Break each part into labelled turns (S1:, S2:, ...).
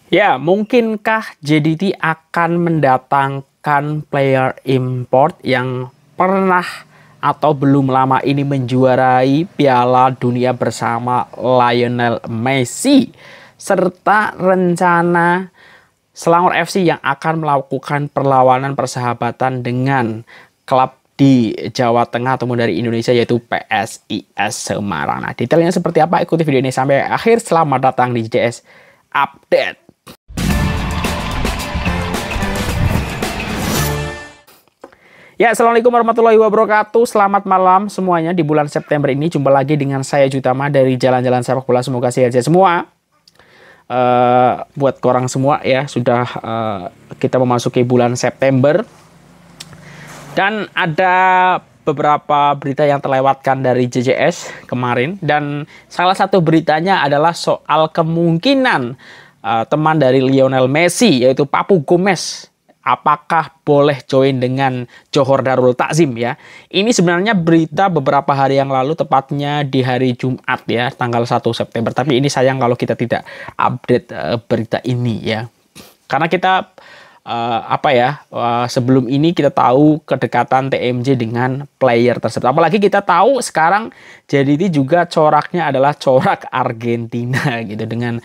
S1: Ya, mungkinkah JDT akan mendatangkan player import yang pernah atau belum lama ini menjuarai Piala Dunia bersama Lionel Messi, serta rencana Selangor FC yang akan melakukan perlawanan persahabatan dengan klub di Jawa Tengah ataupun dari Indonesia, yaitu PSIS Semarang. Nah, detailnya seperti apa? Ikuti video ini sampai akhir. Selamat datang di JS Update. Ya, assalamualaikum warahmatullahi wabarakatuh. Selamat malam semuanya. Di bulan September ini jumpa lagi dengan saya Jutama dari Jalan-Jalan Sepak Bola. Semoga sehat-sehat semua. Buat korang semua ya, sudah kita memasuki bulan September. Dan ada beberapa berita yang terlewatkan dari JJS kemarin. Dan salah satu beritanya adalah soal kemungkinan teman dari Lionel Messi, yaitu Papu Gomez, apakah boleh join dengan Johor Darul Takzim ya. Ini sebenarnya berita beberapa hari yang lalu, tepatnya di hari Jumat ya, tanggal 1 September. Tapi ini sayang kalau kita tidak update berita ini ya. Karena kita sebelum ini kita tahu kedekatan TMJ dengan player tersebut. Apalagi kita tahu sekarang JDT juga coraknya adalah corak Argentina gitu, dengan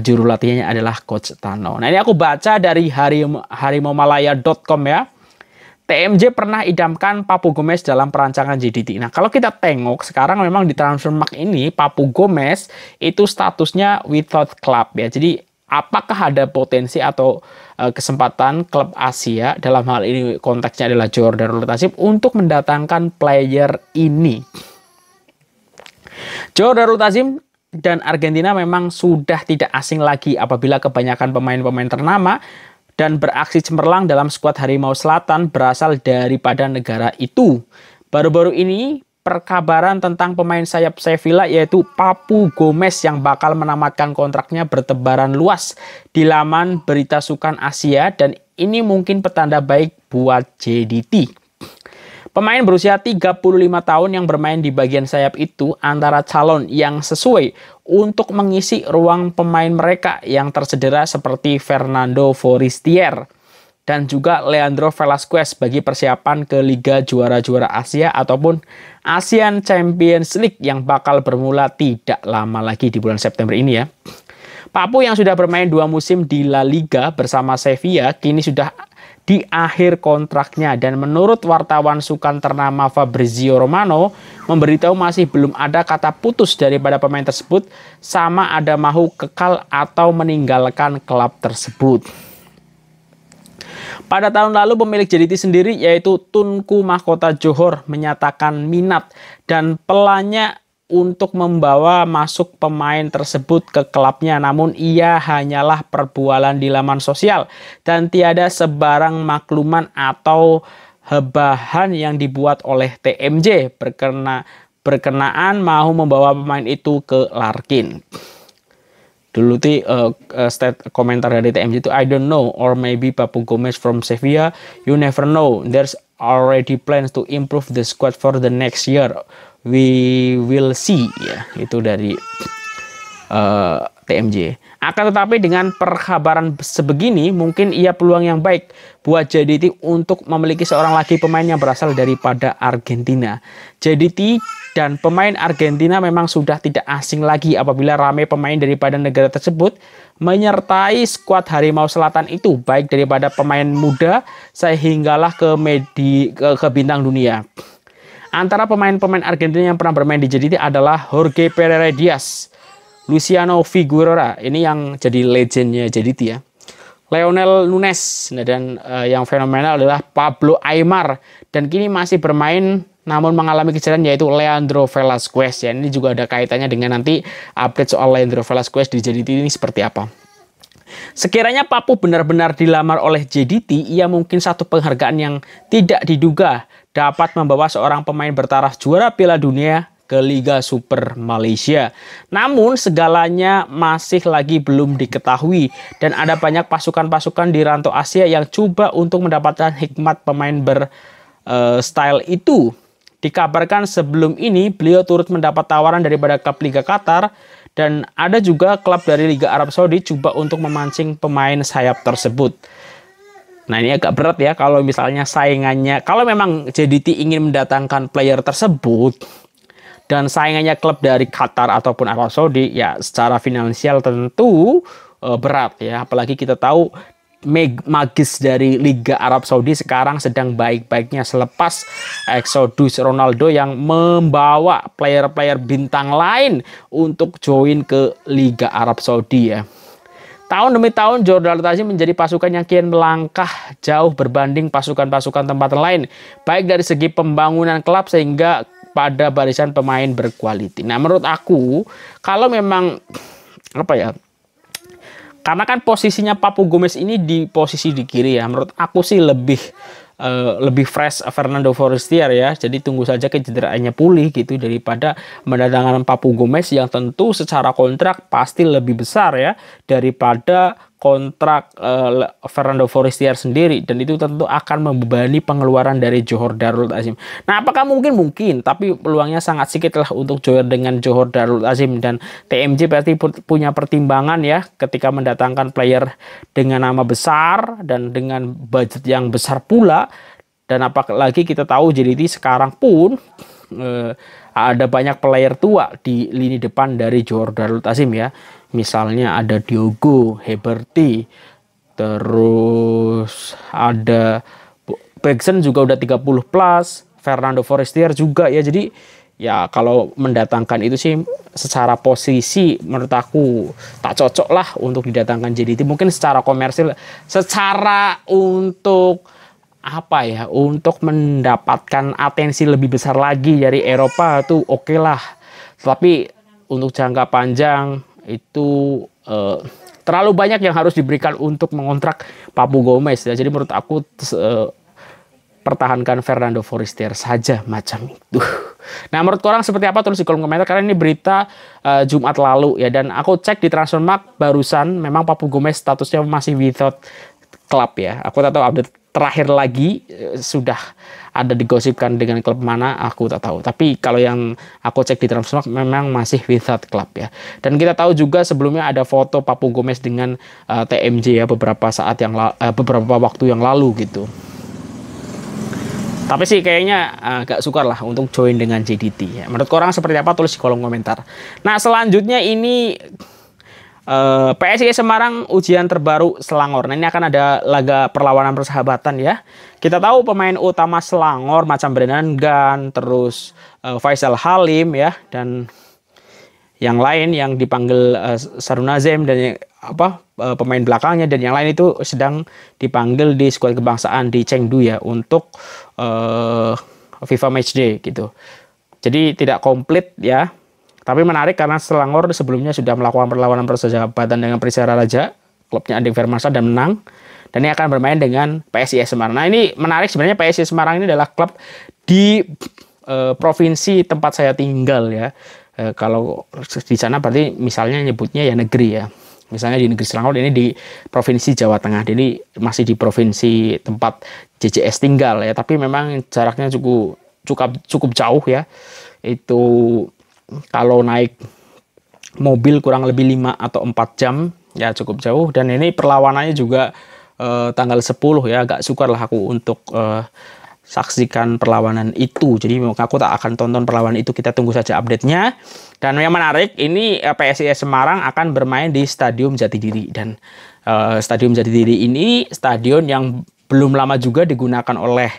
S1: juru latihnya adalah Coach Tano. Nah, ini aku baca dari harimaumalaya.com ya. TMJ pernah idamkan Papu Gomez dalam perancangan JDT. Nah, kalau kita tengok sekarang memang di Transfermarkt ini Papu Gomez itu statusnya without club ya. Jadi apakah ada potensi atau kesempatan klub Asia, dalam hal ini konteksnya adalah Johor Darul Takzim, untuk mendatangkan player ini? Johor Darul Takzim dan Argentina memang sudah tidak asing lagi apabila kebanyakan pemain-pemain ternama dan beraksi cemerlang dalam skuad Harimau Selatan berasal daripada negara itu. Baru-baru ini perkabaran tentang pemain sayap Sevilla yaitu Papu Gomez yang bakal menamatkan kontraknya bertebaran luas di laman berita sukan Asia, dan ini mungkin petanda baik buat JDT. Pemain berusia 35 tahun yang bermain di bagian sayap itu antara calon yang sesuai untuk mengisi ruang pemain mereka yang tercedera seperti Fernando Forestier dan juga Leandro Velasquez bagi persiapan ke Liga Juara-Juara Asia ataupun Asian Champions League yang bakal bermula tidak lama lagi di bulan September ini ya. Papu yang sudah bermain 2 musim di La Liga bersama Sevilla kini sudah di akhir kontraknya, dan menurut wartawan sukan ternama Fabrizio Romano memberitahu masih belum ada kata putus daripada pemain tersebut sama ada mau kekal atau meninggalkan klub tersebut. Pada tahun lalu pemilik JDT sendiri yaitu Tunku Mahkota Johor menyatakan minat dan pelannya untuk membawa masuk pemain tersebut ke klubnya, namun ia hanyalah perbualan di laman sosial dan tiada sebarang makluman atau hebahan yang dibuat oleh TMJ berkenaan mau membawa pemain itu ke Larkin. Dulu komentar dari TMJ itu, I don't know, or maybe Papu Gomez from Sevilla, you never know, there's already plans to improve the squad for the next year, we will see ya. Itu dari TMJ. Akan tetapi dengan perkabaran sebegini mungkin ia peluang yang baik buat JDT untuk memiliki seorang lagi pemain yang berasal daripada Argentina. JDT dan pemain Argentina memang sudah tidak asing lagi apabila ramai pemain daripada negara tersebut menyertai skuad Harimau Selatan itu, baik daripada pemain muda sehinggalah ke bintang dunia. Antara pemain-pemain Argentina yang pernah bermain di JDT adalah Jorge Pereira Diaz, Luciano Figueroa, ini yang jadi legendnya JDT ya, Lionel Nunes, dan yang fenomenal adalah Pablo Aimar, dan kini masih bermain namun mengalami kecederaan yaitu Leandro Velasquez ya. Ini juga ada kaitannya dengan nanti update soal Leandro Velasquez di JDT ini seperti apa. Sekiranya Papu benar-benar dilamar oleh JDT, ia mungkin satu penghargaan yang tidak diduga dapat membawa seorang pemain bertaraf juara Piala Dunia ke Liga Super Malaysia. Namun segalanya masih lagi belum diketahui dan ada banyak pasukan-pasukan di rantau Asia yang coba untuk mendapatkan hikmat pemain style itu. Dikabarkan sebelum ini beliau turut mendapat tawaran daripada klub Liga Qatar Dan ada juga klub dari Liga Arab Saudi coba untuk memancing pemain sayap tersebut. Nah, ini agak berat ya kalau misalnya saingannya, kalau memang JDT ingin mendatangkan player tersebut dan saingannya klub dari Qatar ataupun Arab Saudi, ya secara finansial tentu berat ya. Apalagi kita tahu magis dari Liga Arab Saudi sekarang sedang baik-baiknya selepas Exodus Ronaldo yang membawa player-player bintang lain untuk join ke Liga Arab Saudi ya. Tahun demi tahun Johor Darul Ta'zim menjadi pasukan yang kian melangkah jauh berbanding pasukan-pasukan tempat lain, baik dari segi pembangunan klub sehingga pada barisan pemain berkualiti. Nah, menurut aku kalau memang apa ya, karena kan posisinya Papu Gomez ini di posisi di kiri ya. Menurut aku sih lebih fresh Fernando Forestier ya. Jadi tunggu saja kecederaannya pulih gitu daripada mendatangkan Papu Gomez yang tentu secara kontrak pasti lebih besar ya daripada kontrak Fernando Forestier sendiri, dan itu tentu akan membebani pengeluaran dari Johor Darul Ta'zim. Nah, apakah mungkin? Mungkin, tapi peluangnya sangat sedikit lah untuk join dengan Johor Darul Ta'zim, dan TMJ berarti punya pertimbangan ya ketika mendatangkan player dengan nama besar dan dengan budget yang besar pula. Dan apalagi kita tahu JDT sekarang pun ada banyak player tua di lini depan dari Johor Darul Ta'zim ya. Misalnya ada Diogo, Heberty, terus ada Bergson juga udah 30 plus, Fernando Forestier juga ya. Jadi ya kalau mendatangkan itu sih secara posisi menurut aku tak cocok lah untuk didatangkan JDT. Mungkin secara komersil, secara untuk apa ya, untuk mendapatkan atensi lebih besar lagi dari Eropa tuh oke lah. Tapi untuk jangka panjang itu terlalu banyak yang harus diberikan untuk mengontrak Papu Gomez ya. Jadi menurut aku pertahankan Fernando Forestier saja macam itu. Nah, menurut orang seperti apa? Tulis di kolom komentar, karena ini berita Jumat lalu ya, dan aku cek di Transfermarkt barusan memang Papu Gomez statusnya masih without klub ya. Aku tak tahu update terakhir lagi sudah ada digosipkan dengan klub mana, aku tak tahu. Tapi kalau yang aku cek di Transfermarkt memang masih without klub ya. Dan kita tahu juga sebelumnya ada foto Papu Gomez dengan TMJ ya beberapa waktu yang lalu gitu. Tapi sih kayaknya agak sukar lah untuk join dengan JDT ya. Menurut orang seperti apa? Tulis di kolom komentar. Nah, selanjutnya ini PSIS Semarang ujian terbaru Selangor. Nah, ini akan ada laga perlawanan persahabatan ya. Kita tahu pemain utama Selangor macam Brennan Gunn, terus Faisal Halim ya, dan yang lain yang dipanggil Sarunazem dan pemain belakangnya dan yang lain itu sedang dipanggil di skuad kebangsaan di Chengdu ya untuk FIFA Matchday gitu. Jadi tidak komplit ya. Tapi menarik karena Selangor sebelumnya sudah melakukan perlawanan persahabatan dengan Persela Raja, klubnya Andik Firmansyah, dan menang. Dan ini akan bermain dengan PSIS Semarang. Nah, ini menarik sebenarnya. PSIS Semarang ini adalah klub di provinsi tempat saya tinggal ya. Kalau di sana berarti misalnya nyebutnya ya negeri ya. Misalnya di negeri Selangor, ini di provinsi Jawa Tengah. Jadi masih di provinsi tempat JJS tinggal ya. Tapi memang jaraknya cukup jauh ya. Itu kalau naik mobil kurang lebih 5 atau 4 jam ya, cukup jauh. Dan ini perlawanannya juga tanggal 10 ya, agak sukar lah aku untuk saksikan perlawanan itu. Jadi aku tak akan tonton perlawanan itu, kita tunggu saja update-nya. Dan yang menarik ini PSIS Semarang akan bermain di Stadion Jatidiri. Dan Stadion Jatidiri ini stadion yang belum lama juga digunakan oleh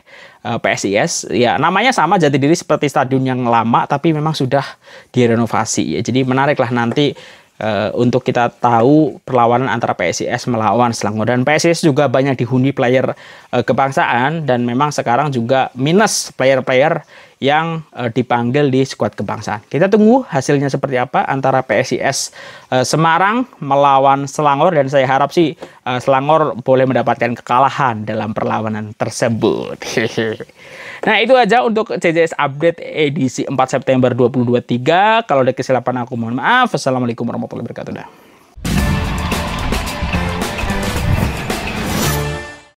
S1: PSIS. Ya, namanya sama Jatidiri seperti stadion yang lama, tapi memang sudah direnovasi. Ya, jadi menariklah nanti untuk kita tahu perlawanan antara PSIS melawan Selangor. Dan PSIS juga banyak dihuni player kebangsaan, dan memang sekarang juga minus player-player yang dipanggil di skuad kebangsaan. Kita tunggu hasilnya seperti apa antara PSIS Semarang melawan Selangor, dan saya harap sih Selangor boleh mendapatkan kekalahan dalam perlawanan tersebut. Nah, itu aja untuk CJS Update edisi 4 September 2023. Kalau ada kesilapan aku mohon maaf. Wassalamualaikum warahmatullahi wabarakatuh.